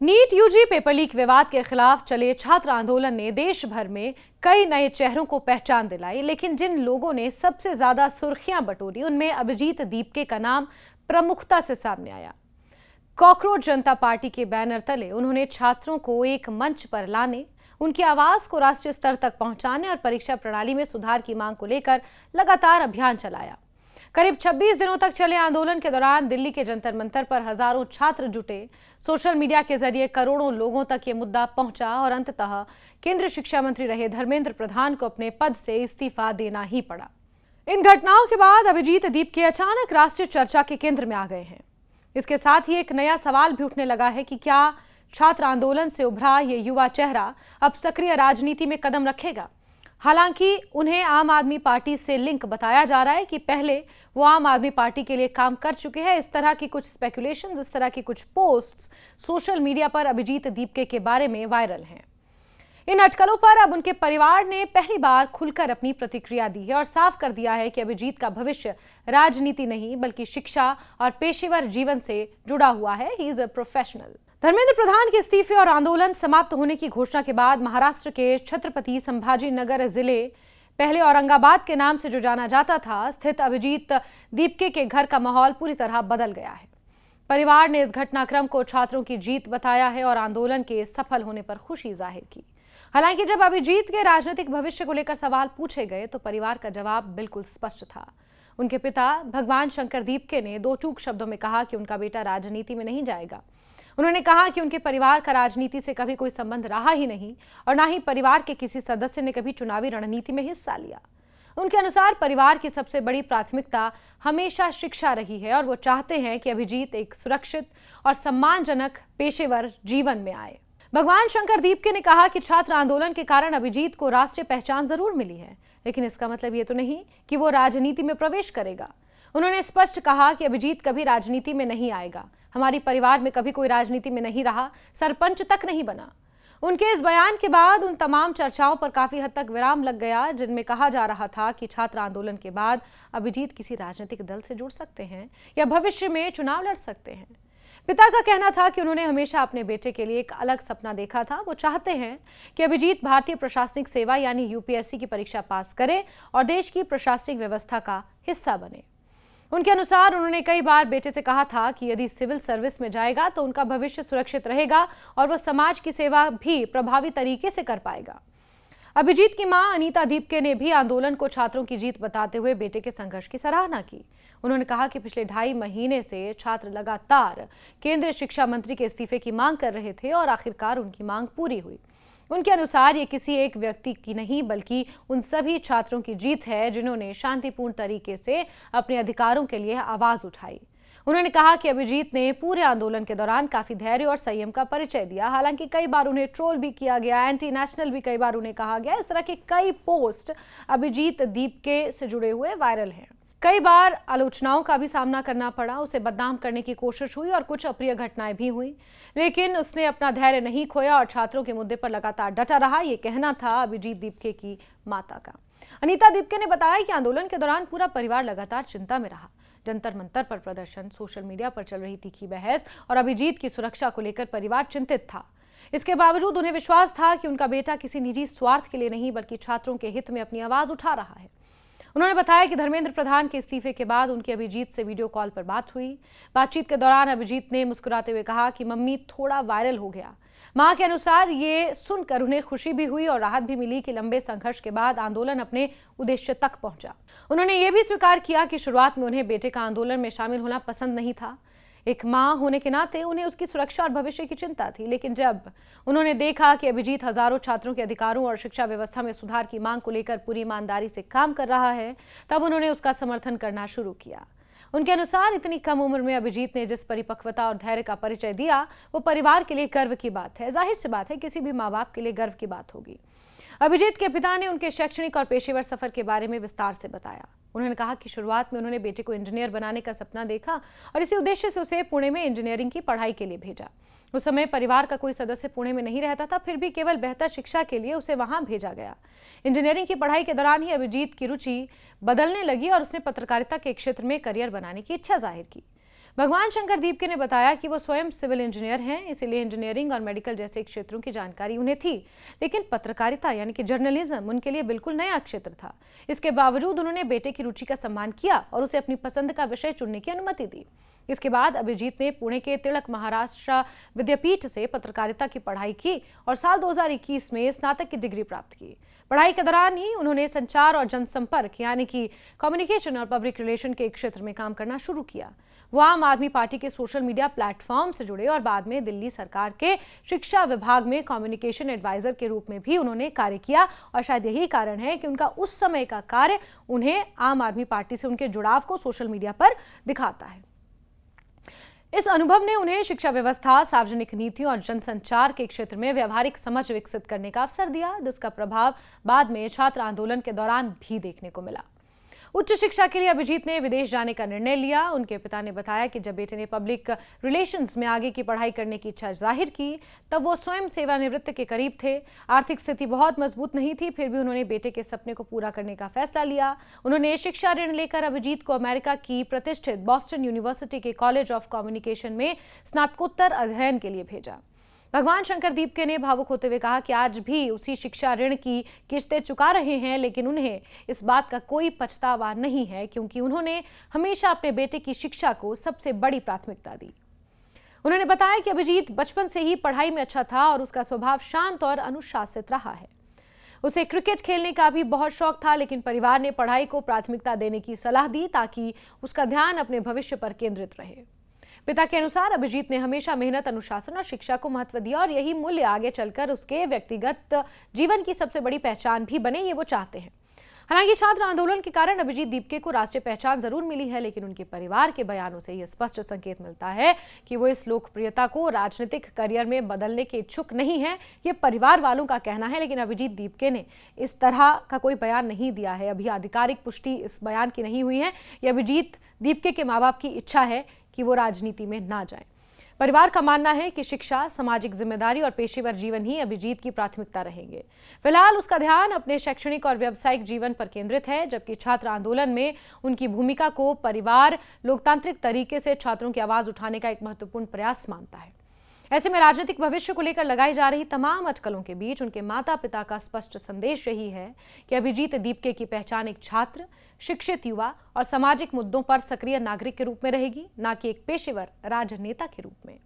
NEET UG paper leak विवाद के खिलाफ चले छात्र आंदोलन ने देश भर में कई नए चेहरों को पहचान दिलाई, लेकिन जिन लोगों ने सबसे ज्यादा सुर्खियां बटोरी उनमें अभिजीत दीपके का नाम प्रमुखता से सामने आया। कॉकरोच जनता पार्टी के बैनर तले उन्होंने छात्रों को एक मंच पर लाने, उनकी आवाज को राष्ट्रीय स्तर तक पहुंचाने और परीक्षा प्रणाली में सुधार की मांग को लेकर लगातार अभियान चलाया। करीब 26 दिनों तक चले आंदोलन के दौरान दिल्ली के जंतर मंतर पर हजारों छात्र जुटे। सोशल मीडिया के जरिए करोड़ों लोगों तक ये मुद्दा पहुंचा और अंततः केंद्रीय शिक्षा मंत्री रहे धर्मेंद्र प्रधान को अपने पद से इस्तीफा देना ही पड़ा। इन घटनाओं के बाद अभिजीत दीपके अचानक राष्ट्रीय चर्चा के केंद्र में आ गए हैं। इसके साथ ही एक नया सवाल भी उठने लगा है कि क्या छात्र आंदोलन से उभरा ये युवा चेहरा अब सक्रिय राजनीति में कदम रखेगा। हालांकि उन्हें आम आदमी पार्टी से लिंक बताया जा रहा है कि पहले वो आम आदमी पार्टी के लिए काम कर चुके हैं। इस तरह की कुछ स्पेकुलेशंस, इस तरह की कुछ पोस्ट्स सोशल मीडिया पर अभिजीत दीपके के बारे में वायरल हैं। इन अटकलों पर अब उनके परिवार ने पहली बार खुलकर अपनी प्रतिक्रिया दी है और साफ कर दिया है कि अभिजीत का भविष्य राजनीति नहीं बल्कि शिक्षा और पेशेवर जीवन से जुड़ा हुआ है। He is a professional. Dharmendra Pradhan के इस्तीफे और आंदोलन समाप्त होने की घोषणा के बाद महाराष्ट्र के छत्रपति संभाजी नगर जिले, पहले औरंगाबाद के नाम से जो जाना जाता था, स्थित अभिजीत दीपके के घर का माहौल पूरी तरह बदल गया है। परिवार ने इस घटनाक्रम को छात्रों की जीत बताया है और आंदोलन के सफल होने पर खुशी जाहिर की। हालांकि जब अभिजीत के राजनीतिक भविष्य को लेकर सवाल पूछे गए तो परिवार का जवाब बिल्कुल स्पष्ट था। उनके पिता भगवान शंकर दीपके ने दो टूक शब्दों में कहा कि उनका बेटा राजनीति में नहीं जाएगा। उन्होंने कहा कि उनके परिवार का राजनीति से कभी कोई संबंध रहा ही नहीं और ना ही परिवार के किसी सदस्य ने कभी चुनावी रणनीति में हिस्सा लिया। उनके अनुसार परिवार की सबसे बड़ी प्राथमिकता हमेशा शिक्षा रही है और वो चाहते हैं कि अभिजीत एक सुरक्षित और सम्मानजनक पेशेवर जीवन में आए। भगवान शंकर दीपके ने कहा कि छात्र आंदोलन के कारण अभिजीत को राष्ट्रीय पहचान जरूर मिली है, लेकिन इसका मतलब ये तो नहीं कि वो राजनीति में प्रवेश करेगा। उन्होंने स्पष्ट कहा कि अभिजीत कभी राजनीति में नहीं आएगा। हमारी परिवार में कभी कोई राजनीति में नहीं रहा, सरपंच तक नहीं बना। उनके इस बयान के बाद उन तमाम चर्चाओं पर काफी हद तक विराम लग गया जिनमें कहा जा रहा था कि छात्र आंदोलन के बाद अभिजीत किसी राजनीतिक दल से जुड़ सकते हैं या भविष्य में चुनाव लड़ सकते हैं। पिता का कहना था कि उन्होंने हमेशा अपने बेटे के लिए एक अलग सपना देखा था। वो चाहते हैं कि अभिजीत भारतीय प्रशासनिक सेवा यानी यूपीएससी की परीक्षा पास करे और देश की प्रशासनिक व्यवस्था का हिस्सा बने। उनके अनुसार उन्होंने कई बार बेटे से कहा था कि यदि सिविल सर्विस में जाएगा तो उनका भविष्य सुरक्षित रहेगा और वो समाज की सेवा भी प्रभावी तरीके से कर पाएगा। अभिजीत की मां अनीता दीपके ने भी आंदोलन को छात्रों की जीत बताते हुए बेटे के संघर्ष की सराहना की। उन्होंने कहा कि पिछले 2.5 महीने से छात्र लगातार केंद्रीय शिक्षा मंत्री के इस्तीफे की मांग कर रहे थे और आखिरकार उनकी मांग पूरी हुई। उनके अनुसार ये किसी एक व्यक्ति की नहीं बल्कि उन सभी छात्रों की जीत है जिन्होंने शांतिपूर्ण तरीके से अपने अधिकारों के लिए आवाज उठाई। उन्होंने कहा कि अभिजीत ने पूरे आंदोलन के दौरान काफी धैर्य और संयम का परिचय दिया। हालांकि कई बार उन्हें ट्रोल भी किया गया, एंटी नेशनल भी कई बार उन्हें कहा गया। इस तरह के कई पोस्ट अभिजीत दीपके से जुड़े हुए वायरल हैं। कई बार आलोचनाओं का भी सामना करना पड़ा, उसे बदनाम करने की कोशिश हुई और कुछ अप्रिय घटनाएं भी हुई, लेकिन उसने अपना धैर्य नहीं खोया और छात्रों के मुद्दे पर लगातार डटा रहा। ये कहना था अभिजीत दीपके की माता का। अनीता दीपके ने बताया कि आंदोलन के दौरान पूरा परिवार लगातार चिंता में रहा। जंतर मंतर पर प्रदर्शन, सोशल मीडिया पर चल रही तीखी बहस और अभिजीत की सुरक्षा को लेकर परिवार चिंतित था। इसके बावजूद उन्हें विश्वास था कि उनका बेटा किसी निजी स्वार्थ के लिए नहीं बल्कि छात्रों के हित में अपनी आवाज उठा रहा है। उन्होंने बताया कि धर्मेंद्र प्रधान के इस्तीफे के बाद उनकी अभिजीत से वीडियो कॉल पर बात हुई। बातचीत के दौरान अभिजीत ने मुस्कुराते हुए कहा कि मम्मी थोड़ा वायरल हो गया। मां के अनुसार ये सुनकर उन्हें खुशी भी हुई और राहत भी मिली कि लंबे संघर्ष के बाद आंदोलन अपने उद्देश्य तक पहुंचा। उन्होंने ये भी स्वीकार किया कि शुरुआत में उन्हें बेटे का आंदोलन में शामिल होना पसंद नहीं था। एक मां होने के नाते उन्हें उसकी सुरक्षा और भविष्य की चिंता थी, लेकिन जब उन्होंने देखा कि अभिजीत हजारों छात्रों के अधिकारों और शिक्षा व्यवस्था में सुधार की मांग को लेकर पूरी ईमानदारी से काम कर रहा है, तब उन्होंने उसका समर्थन करना शुरू किया। उनके अनुसार इतनी कम उम्र में अभिजीत ने जिस परिपक्वता और धैर्य का परिचय दिया वो परिवार के लिए गर्व की बात है। जाहिर सी बात है किसी भी माँ बाप के लिए गर्व की बात होगी। अभिजीत के पिता ने उनके शैक्षणिक और पेशेवर सफर के बारे में विस्तार से बताया। उन्होंने कहा कि शुरुआत में उन्होंने बेटे को इंजीनियर बनाने का सपना देखा और इसी उद्देश्य से उसे पुणे में इंजीनियरिंग की पढ़ाई के लिए भेजा। उस समय परिवार का कोई सदस्य पुणे में नहीं रहता था, फिर भी केवल बेहतर शिक्षा के लिए उसे वहां भेजा गया। इंजीनियरिंग की पढ़ाई के दौरान ही अभिजीत की रुचि बदलने लगी और उसने पत्रकारिता के क्षेत्र में करियर बनाने की इच्छा जाहिर की। भगवान शंकर दीपके ने बताया कि वो स्वयं सिविल इंजीनियर हैं, इसीलिए इंजीनियरिंग और मेडिकल जैसे क्षेत्रों की जानकारी उन्हें थी, लेकिन पत्रकारिता यानी कि जर्नलिज्म उनके लिए बिल्कुल नया क्षेत्र था। इसके बावजूद उन्होंने बेटे की रुचि का सम्मान किया और उसे अपनी पसंद का विषय चुनने की अनुमति दी। इसके बाद अभिजीत ने पुणे के तिलक महाराष्ट्र विद्यापीठ से पत्रकारिता की पढ़ाई की और साल 2021 में स्नातक की डिग्री प्राप्त की। पढ़ाई के दौरान ही उन्होंने संचार और जनसंपर्क यानी कि कम्युनिकेशन और पब्लिक रिलेशन के क्षेत्र में काम करना शुरू किया। वो आम आदमी पार्टी के सोशल मीडिया प्लेटफॉर्म से जुड़े और बाद में दिल्ली सरकार के शिक्षा विभाग में कम्युनिकेशन एडवाइजर के रूप में भी उन्होंने कार्य किया और शायद यही कारण है कि उनका उस समय का कार्य उन्हें आम आदमी पार्टी से उनके जुड़ाव को सोशल मीडिया पर दिखाता है। इस अनुभव ने उन्हें शिक्षा व्यवस्था, सार्वजनिक नीतियों और जनसंचार के क्षेत्र में व्यवहारिक समझ विकसित करने का अवसर दिया, जिसका प्रभाव बाद में छात्र आंदोलन के दौरान भी देखने को मिला। उच्च शिक्षा के लिए अभिजीत ने विदेश जाने का निर्णय लिया। उनके पिता ने बताया कि जब बेटे ने पब्लिक रिलेशंस में आगे की पढ़ाई करने की इच्छा जाहिर की, तब वो स्वयं सेवानिवृत्त के करीब थे। आर्थिक स्थिति बहुत मजबूत नहीं थी, फिर भी उन्होंने बेटे के सपने को पूरा करने का फैसला लिया। उन्होंने शिक्षा ऋण लेकर अभिजीत को अमेरिका की प्रतिष्ठित बॉस्टन यूनिवर्सिटी के कॉलेज ऑफ कम्युनिकेशन में स्नातकोत्तर अध्ययन के लिए भेजा। भगवान शंकर दीपके ने भावुक होते हुए कहा कि आज भी उसी शिक्षा ऋण की किस्तें चुका रहे हैं, लेकिन उन्हें इस बात का कोई पछतावा नहीं है क्योंकि उन्होंने हमेशा अपने बेटे की शिक्षा को सबसे बड़ी प्राथमिकता दी। उन्होंने बताया कि अभिजीत बचपन से ही पढ़ाई में अच्छा था और उसका स्वभाव शांत और अनुशासित रहा है। उसे क्रिकेट खेलने का भी बहुत शौक था, लेकिन परिवार ने पढ़ाई को प्राथमिकता देने की सलाह दी ताकि उसका ध्यान अपने भविष्य पर केंद्रित रहे। पिता के अनुसार अभिजीत ने हमेशा मेहनत, अनुशासन और शिक्षा को महत्व दिया और यही मूल्य आगे चलकर उसके व्यक्तिगत जीवन की सबसे बड़ी पहचान भी बने, ये वो चाहते हैं। हालांकि छात्र आंदोलन के कारण अभिजीत दीपके को राष्ट्रीय पहचान जरूर मिली है, लेकिन उनके परिवार के बयानों से यह स्पष्ट संकेत मिलता है कि वो इस लोकप्रियता को राजनीतिक करियर में बदलने के इच्छुक नहीं है। ये परिवार वालों का कहना है, लेकिन अभिजीत दीपके ने इस तरह का कोई बयान नहीं दिया है। अभी आधिकारिक पुष्टि इस बयान की नहीं हुई है। ये अभिजीत दीपके के माँ बाप की इच्छा है कि वो राजनीति में ना जाएं। परिवार का मानना है कि शिक्षा, सामाजिक जिम्मेदारी और पेशेवर जीवन ही अभिजीत की प्राथमिकता रहेंगे। फिलहाल उसका ध्यान अपने शैक्षणिक और व्यावसायिक जीवन पर केंद्रित है, जबकि छात्र आंदोलन में उनकी भूमिका को परिवार लोकतांत्रिक तरीके से छात्रों की आवाज उठाने का एक महत्वपूर्ण प्रयास मानता है। ऐसे में राजनीतिक भविष्य को लेकर लगाई जा रही तमाम अटकलों के बीच उनके माता पिता का स्पष्ट संदेश यही है कि अभिजीत दीपके की पहचान एक छात्र, शिक्षित युवा और सामाजिक मुद्दों पर सक्रिय नागरिक के रूप में रहेगी, न कि एक पेशेवर राजनेता के रूप में।